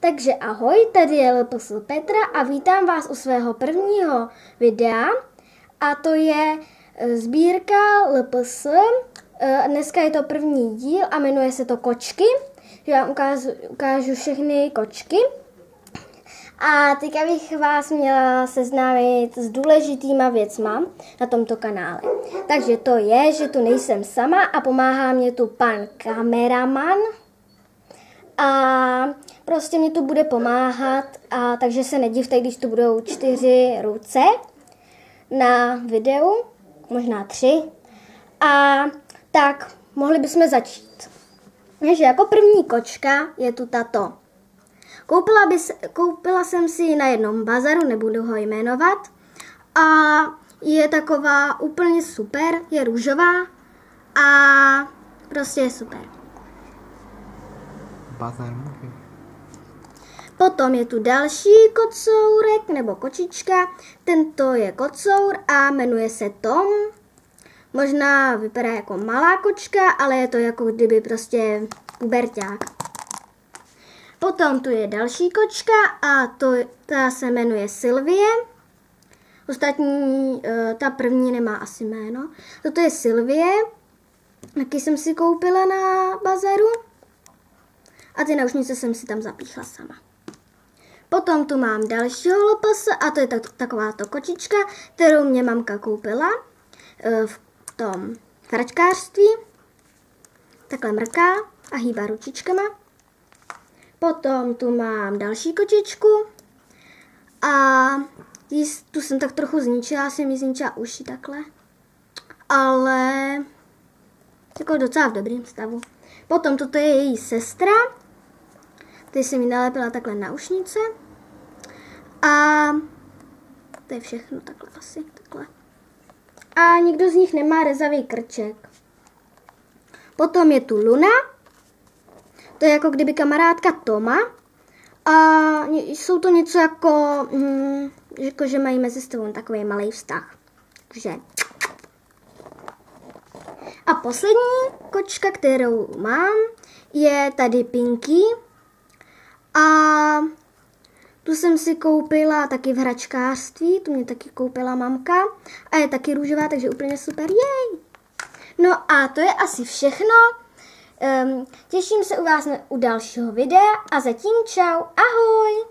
Takže ahoj, tady je LPS Petra a vítám vás u svého prvního videa a to je sbírka LPS. Dneska je to první díl a jmenuje se to Kočky. Já vám ukážu všechny kočky. A teďka bych vás měla seznámit s důležitýma věcma na tomto kanále. Takže to je, že tu nejsem sama a pomáhá mě tu pan kameraman. A prostě mě tu bude pomáhat, a takže se nedivte, když tu budou 4 ruce na videu, možná 3. A tak, mohli bychom začít. Takže jako první kočka je tu tato. Koupila jsem si ji na jednom bazaru, nebudu ho jmenovat. A je taková úplně super, je růžová a prostě je super. Potom je tu další kocourek nebo kočička. Tento je kocour a jmenuje se Tom. Možná vypadá jako malá kočka, ale je to jako kdyby prostě puberťák. Potom tu je další kočka a ta se jmenuje Sylvie. Ostatní, ta první nemá asi jméno. Toto je Sylvie, taky jsem si koupila na bazaru. A ty naušnice jsem si tam zapíchla sama. Potom tu mám dalšího LPS a to je takováto kočička, kterou mě mamka koupila v tom hračkářství. Takhle mrká a hýbá ručičkama. Potom tu mám další kočičku a tu jsem tak trochu zničila, jsem jí zničila uši takhle. Ale jako docela v dobrém stavu. Potom toto je její sestra. Tady jsem jí nalepila takhle na ušnice. A to je všechno takhle asi. Takhle. A nikdo z nich nemá rezavý krček. Potom je tu Luna. To je jako kdyby kamarádka Toma. A jsou to něco jako, že mají mezi sebou takový malý vztah. Takže. A poslední kočka, kterou mám, je tady Pinky. A tu jsem si koupila taky v hračkářství, tu mě taky koupila mamka. A je taky růžová, takže úplně super, jej! No a to je asi všechno. Těším se u vás u dalšího videa a zatím čau, ahoj!